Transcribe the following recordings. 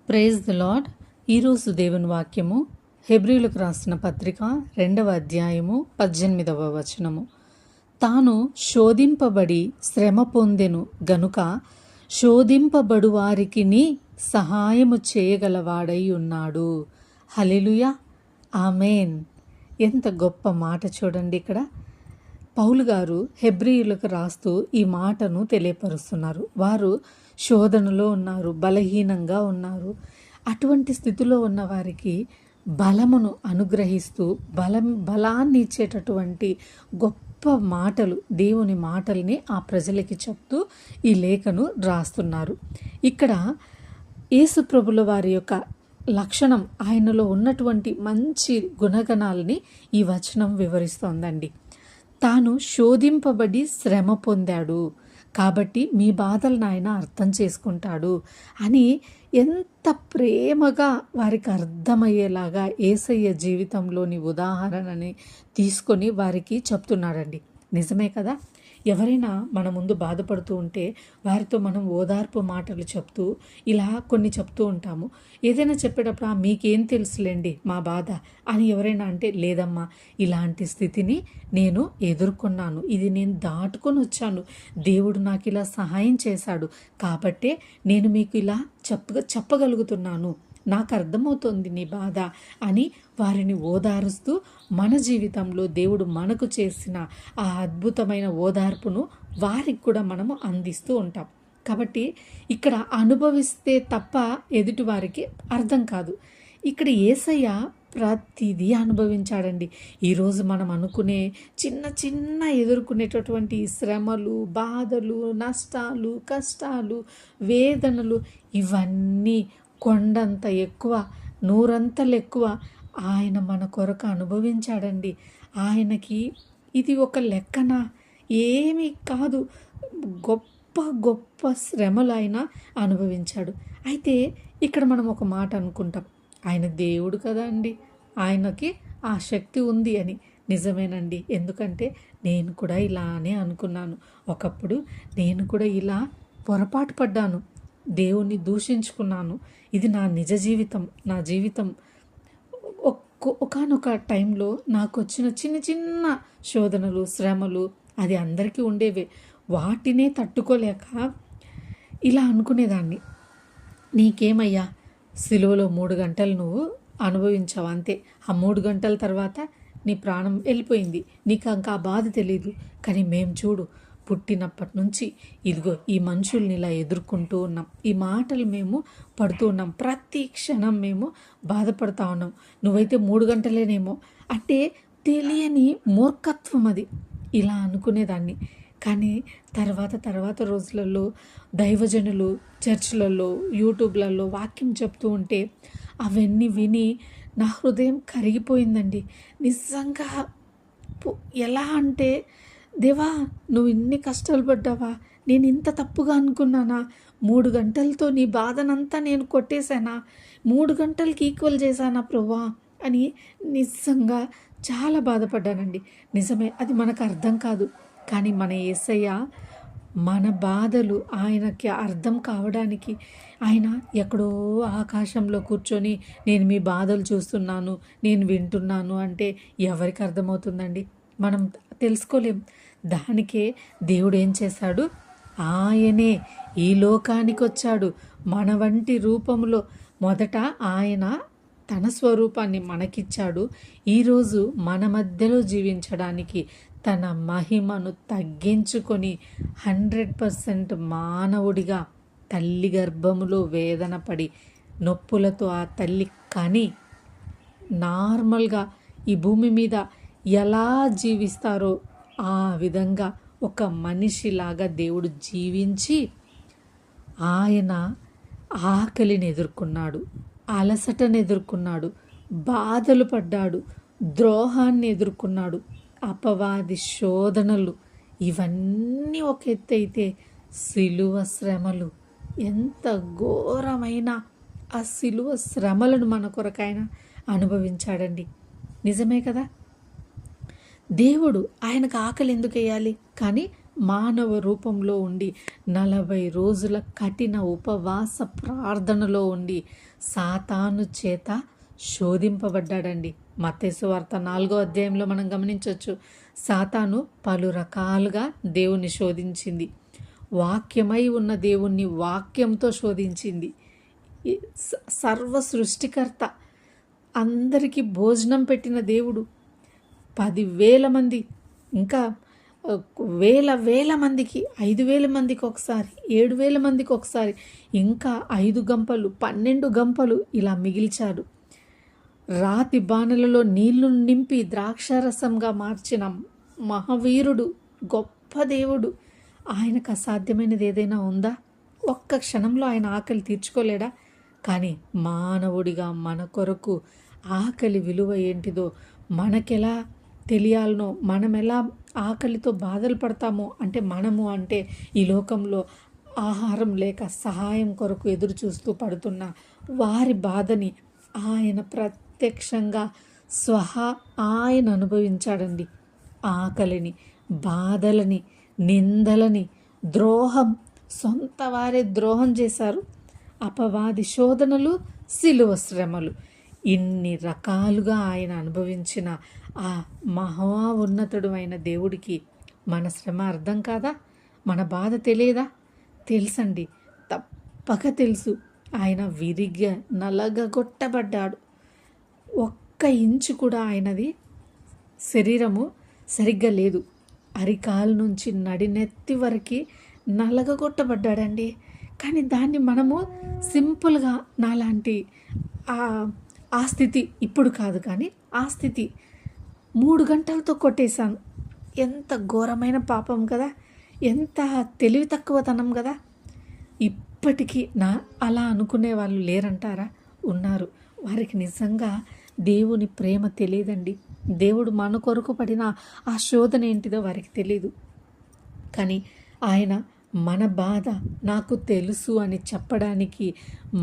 Praise the lord. ఈరోజు దేవుని వాక్యము హెబ్రీయులకు రాసిన పత్రిక 2వ అధ్యాయము 18వ వచనము. తాను శోధింపబడి శ్రమ పొందెను గనుక శోధింపబడు వారికిని సహాయము చేయగలవాడై ఉన్నాడు. హల్లెలూయా, ఆమేన్. ఎంత గొప్ప మాట చూడండి. ఇక్కడ పౌలు గారు హెబ్రీయులకు రాస్తూ ఈ మాటను తెలియపరుస్తున్నారు. వారు శోధనలో ఉన్నారు, బలహీనంగా ఉన్నారు. అటువంటి స్థితిలో ఉన్న వారికి బలమును అనుగ్రహిస్తూ బలాన్ని ఇచ్చేటటువంటి గొప్ప మాటలు, దేవుని మాటల్ని ఆ ప్రజలకి చెప్తూ ఈ లేఖను రాస్తున్నారు. ఇక్కడ యేసు ప్రభుల వారి యొక్క లక్షణం, ఆయనలో ఉన్నటువంటి మంచి గుణగణాలని ఈ వచనం వివరిస్తోందండి. తాను శోధింపబడి శ్రమ పొందాడు కాబట్టి మీ బాధలను ఆయన అర్థం చేసుకుంటాడు అని ఎంత ప్రేమగా వారికి అర్థమయ్యేలాగా యేసయ్య జీవితంలోని ఉదాహరణని తీసుకొని వారికి చెప్తున్నాడండి. నిజమే కదా. ఎవరైనా మన ముందు బాధపడుతూ ఉంటే వారితో మనం ఓదార్పు మాటలు చెప్తూ ఇలా కొన్ని చెప్తూ ఉంటాము. ఏదైనా చెప్పేటప్పుడు మీకేం తెలుసులేండి మా బాధ అని ఎవరైనా అంటే, లేదమ్మా ఇలాంటి స్థితిని నేను ఎదుర్కొన్నాను, ఇది నేను దాటుకొని వచ్చాను, దేవుడు నాకు ఇలా సహాయం చేశాడు కాబట్టే నేను మీకు ఇలా చెప్పగలుగుతున్నాను, నాకు అర్థమవుతుంది నీ బాధ అని వారిని ఓదారుస్తూ మన జీవితంలో దేవుడు మనకు చేసిన ఆ అద్భుతమైన ఓదార్పును వారికి కూడా మనము అందిస్తూ ఉంటాం. కాబట్టి ఇక్కడ అనుభవిస్తే తప్ప ఎదుటి వారికి అర్థం కాదు. ఇక్కడ యేసయ్య ప్రతిదీ అనుభవించాడండి. ఈరోజు మనం అనుకునే చిన్న ఎదుర్కొనేటటువంటి శ్రమలు, బాధలు, నష్టాలు, కష్టాలు, వేదనలు ఇవన్నీ కొండంత ఎక్కువ, నూరంతలు ఎక్కువ ఆయన మన కొరకు అనుభవించాడండి. ఆయనకి ఇది ఒక లెక్కన ఏమీ కాదు. గొప్ప గొప్ప శ్రమలు ఆయన అనుభవించాడు. అయితే ఇక్కడ మనం ఒక మాట అనుకుంటాం, ఆయన దేవుడు కదా అండి, ఆయనకి ఆ శక్తి ఉంది అని. నిజమేనండి. ఎందుకంటే నేను కూడా ఇలానే అనుకున్నాను. ఒకప్పుడు నేను కూడా ఇలా పొరపాటు పడ్డాను, దేవుణ్ణి దూషించుకున్నాను. ఇది నా నిజ జీవితం, నా జీవితం. ఒకానొక టైంలో నాకు వచ్చిన చిన్న శోధనలు, శ్రమలు అది అందరికీ ఉండేవే. వాటినే తట్టుకోలేక ఇలా అనుకునేదాన్ని, నీకేమయ్యా సిలువలో 3 గంటలు నువ్వు అనుభవించావు అంతే, ఆ 3 గంటల తర్వాత నీ ప్రాణం వెళ్ళిపోయింది, నీకు ఇంకా ఆ బాధ తెలీదు. కానీ మేము చూడు, పుట్టినప్పటి నుంచి ఇదిగో ఈ మనుషుల్ని ఇలా ఎదుర్కొంటూ ఉన్నాం, ఈ మాటలు మేము పడుతూ ఉన్నాం, ప్రతి క్షణం మేము బాధపడుతూ ఉన్నాం. నువ్వైతే 3 గంటలేనేమో అంటే తెలియని మూర్ఖత్వం అది. ఇలా అనుకునేదాన్ని. కానీ తర్వాత రోజులలో దైవజనులు చర్చిలలో, యూట్యూబ్లలో వాక్యం చెప్తూ ఉంటే అవన్నీ విని నా హృదయం కరిగిపోయిందండి. నిజంగా ఎలా అంటే, దేవా నువ్వు ఇన్ని కష్టాలు పడ్డావా, నేను ఇంత తప్పుగా అనుకున్నానా, 3 గంటలతో నీ బాధనంతా నేను కొట్టేశానా, 3 గంటలకి ఈక్వల్ చేశానా ప్రభువా అని నిజంగా చాలా బాధపడ్డానండి. నిజమే, అది మనకు అర్థం కాదు. కానీ మన యేసయ్య మన బాధలు ఆయనకి అర్థం కావడానికి ఆయన ఎక్కడో ఆకాశంలో కూర్చొని నేను మీ బాధలు చూస్తున్నాను, నేను వింటున్నాను అంటే ఎవరికి అర్థమవుతుందండి? మనం తెలుసుకోలేం. దానికే దేవుడు ఏం చేశాడు, ఆయనే ఈ లోకానికి వచ్చాడు మన వంటి రూపంలో. మొదట ఆయన తన స్వరూపాన్ని మనకిచ్చాడు. ఈరోజు మన మధ్యలో జీవించడానికి తన మహిమను తగ్గించుకొని 100% మానవుడిగా తల్లి గర్భములో వేదన పడి నొప్పులతో ఆ తల్లి కని నార్మల్గా ఈ భూమి మీద ఎలా జీవిస్తారో ఆ విధంగా ఒక మనిషిలాగా దేవుడు జీవించి ఆయన ఆకలిని ఎదుర్కొన్నాడు, అలసటను ఎదుర్కొన్నాడు, బాధలు పడ్డాడు, ద్రోహాన్ని ఎదుర్కొన్నాడు, అపవాది శోధనలు ఇవన్నీ ఒక ఎత్తు అయితే సిలువ శ్రమలు, ఎంత ఘోరమైన ఆ సిలువ శ్రమలను మన కొరకైనా అనుభవించాడండి. నిజమే కదా. దేవుడు ఆయనకు ఆకలి ఎందుకు వేయాలి, కానీ మానవ రూపంలో ఉండి 40 రోజుల కఠిన ఉపవాస ప్రార్థనలో ఉండి సాతాను చేత శోధింపబడ్డాడండి. మత్తయి సువార్త 4వ అధ్యాయంలో మనం గమనించవచ్చు. సాతాను పలు రకాలుగా దేవుణ్ణి శోధించింది. వాక్యమై ఉన్న దేవుణ్ణి వాక్యంతో శోధించింది. సర్వ సృష్టికర్త, అందరికీ భోజనం పెట్టిన దేవుడు, 10,000 మంది, ఇంకా వేల మందికి, 5,000 మందికి ఒకసారి, 7,000 మందికి ఒకసారి, ఇంకా 5 గంపలు, 12 గంపలు ఇలా మిగిల్చాడు. రాతి బాణలలో నీళ్లు నింపి ద్రాక్షారసంగా మార్చిన మహావీరుడు, గొప్ప దేవుడు. ఆయనకు అసాధ్యమైనది ఏదైనా ఉందా? ఒక్క క్షణంలో ఆయన ఆకలి తీర్చుకోలేడా? కానీ మానవుడిగా మన కొరకు ఆకలి విలువ ఏంటిదో మనకెలా తెలియాలనో, మనం ఎలా ఆకలితో బాధలు పడతామో, మనము ఈ లోకంలో ఆహారం లేక సహాయం కొరకు ఎదురు చూస్తూ పడుతున్న వారి బాధని ఆయన ప్రత్యక్షంగా ఆయన అనుభవించాడండి. ఆకలిని, బాధలని, నిందలని, ద్రోహం, సొంత వారే ద్రోహం చేశారు, అపవాది శోధనలు, శిలువ శ్రమలు, ఇన్ని రకాలుగా ఆయన అనుభవించిన ఆ మహా ఉన్నతుడు అయిన దేవుడికి మన శ్రమ అర్థం కాదా? మన బాధ తెలియదా? తెలుసండి, తప్పక తెలుసు. ఆయన విరిగా నలగగొట్టబడ్డాడు. ఒక్క ఇంచు కూడా ఆయనది శరీరము సరిగ్గా లేదు. అరికాలు నుంచి నడినెత్తి వరకు నలగగొట్టబడ్డాడండి. కానీ దాన్ని మనము సింపుల్గా నాలాంటి ఆ స్థితి ఇప్పుడు కాదు, కానీ ఆ స్థితి 3 గంటలతో కొట్టేశాను. ఎంత ఘోరమైన పాపం కదా, ఎంత తెలివి తక్కువతనం కదా. ఇప్పటికీ అలా అనుకునే వాళ్ళు లేరంటారా? ఉన్నారు. వారికి నిజంగా దేవుని ప్రేమ తెలియదండి. దేవుడు మన కొరకు పడిన ఆ శోధన ఏంటిదో వారికి తెలీదు. కానీ ఆయన మన బాధ నాకు తెలుసు అని చెప్పడానికి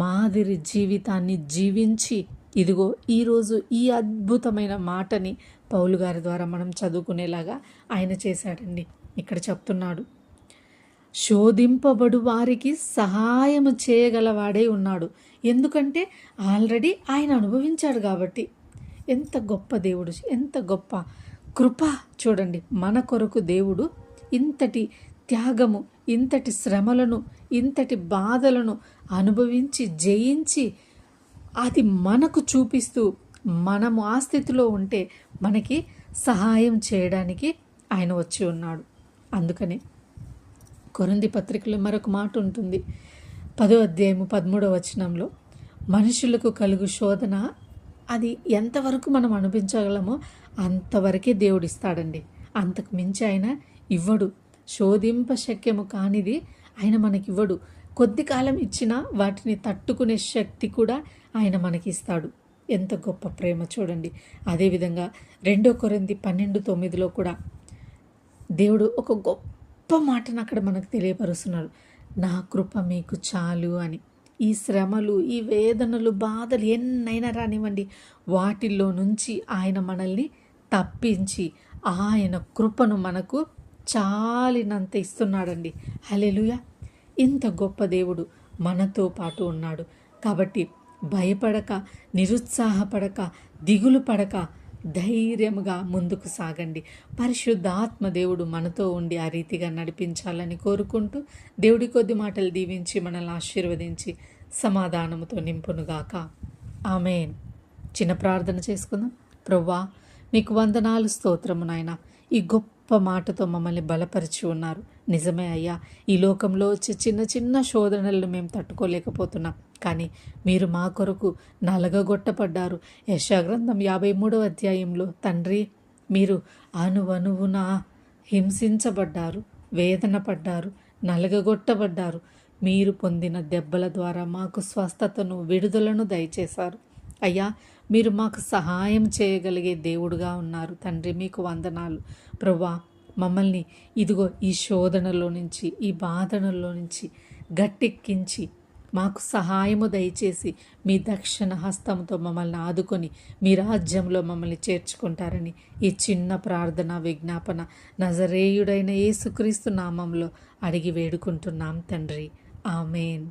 మాదిరి జీవితాన్ని జీవించి, ఇదిగో ఈరోజు ఈ అద్భుతమైన మాటని పౌలు గారి ద్వారా మనం చదువుకునేలాగా ఆయన చేశాడండి. ఇక్కడ చెప్తున్నాడు, శోధింపబడు వారికి సహాయం చేయగలవాడే ఉన్నాడు. ఎందుకంటే ఆల్రెడీ ఆయన అనుభవించాడు కాబట్టి. ఎంత గొప్ప దేవుడు, ఎంత గొప్ప కృప చూడండి. మన కొరకు దేవుడు ఇంతటి త్యాగము, ఇంతటి శ్రమలను, ఇంతటి బాధలను అనుభవించి జయించి అది మనకు చూపిస్తూ, మనము ఆ స్థితిలో ఉంటే మనకి సహాయం చేయడానికి ఆయన వచ్చి ఉన్నాడు. అందుకనే కొరింథీ పత్రికలో మరొక మాట ఉంటుంది, 10వ అధ్యాయము 13వ వచనంలో, మనుషులకు కలుగు శోధన అది ఎంతవరకు మనం అనిపించగలమో అంతవరకే దేవుడు ఇస్తాడండి. అంతకు మించి ఆయన ఇవ్వడు. శోధింప శక్యము కానిది ఆయన మనకివ్వడు. కొద్ది కాలం ఇచ్చినా వాటిని తట్టుకునే శక్తి కూడా ఆయన మనకి ఇస్తాడు. ఎంత గొప్ప ప్రేమ చూడండి. అదేవిధంగా 2 కొరింథీ 12:9లో కూడా దేవుడు ఒక గొప్ప మాటను అక్కడ మనకు తెలియపరుస్తున్నాడు, నా కృప మీకు చాలు అని. ఈ శ్రమలు, ఈ వేదనలు, బాధలు ఎన్నైనా రానివ్వండి, వాటిల్లో నుంచి ఆయన మనల్ని తప్పించి ఆయన కృపను మనకు చాలినంత ఇస్తున్నాడండి. హల్లెలూయా! ఇంత గొప్ప దేవుడు మనతో పాటు ఉన్నాడు. కాబట్టి భయపడక, నిరుత్సాహపడక, దిగులు పడక, ధైర్యముగా ముందుకు సాగండి. పరిశుద్ధాత్మ దేవుడు మనతో ఉండి ఆ రీతిగా నడిపించాలని కోరుకుంటూ, దేవుడి కొద్ది మాటలు దీవించి మనల్ని ఆశీర్వదించి సమాధానముతో నింపునుగాక. ఆమేన్. చిన్న ప్రార్థన చేసుకుందాం. ప్రభువా, మీకు వందనాలు, స్తోత్రము నాయనా. ఈ గొప్ప మాటతో మమ్మల్ని బలపరిచి ఉన్నారు. నిజమే అయ్యా, ఈ లోకంలో వచ్చే చిన్న చిన్న శోధనలను మేము తట్టుకోలేకపోతున్నాం, కానీ మీరు మా కొరకు నలగగొట్టపడ్డారు. యెషయా గ్రంథం 53వ అధ్యాయంలో తండ్రి, మీరు అణువణువున హింసించబడ్డారు, వేదన పడ్డారు, నలగగొట్టబడ్డారు. మీరు పొందిన దెబ్బల ద్వారా మాకు స్వస్థతను, విడుదలను దయచేశారు. అయ్యా, మీరు మాకు సహాయం చేయగలిగే దేవుడుగా ఉన్నారు తండ్రి. మీకు వందనాలు ప్రభువా. మమ్మల్ని ఇదిగో ఈ శోధనలో నుంచి, ఈ బాధనలో నుంచి గట్టెక్కించి మాకు సహాయము దయచేసి మీ దక్షిణ హస్తంతో మమ్మల్ని ఆదుకొని మీ రాజ్యంలో మమ్మల్ని చేర్చుకుంటారని ఈ చిన్న ప్రార్థన విజ్ఞాపన నజరేయుడైన యేసుక్రీస్తు నామంలో అడిగి వేడుకుంటున్నాం తండ్రి. ఆమేన్.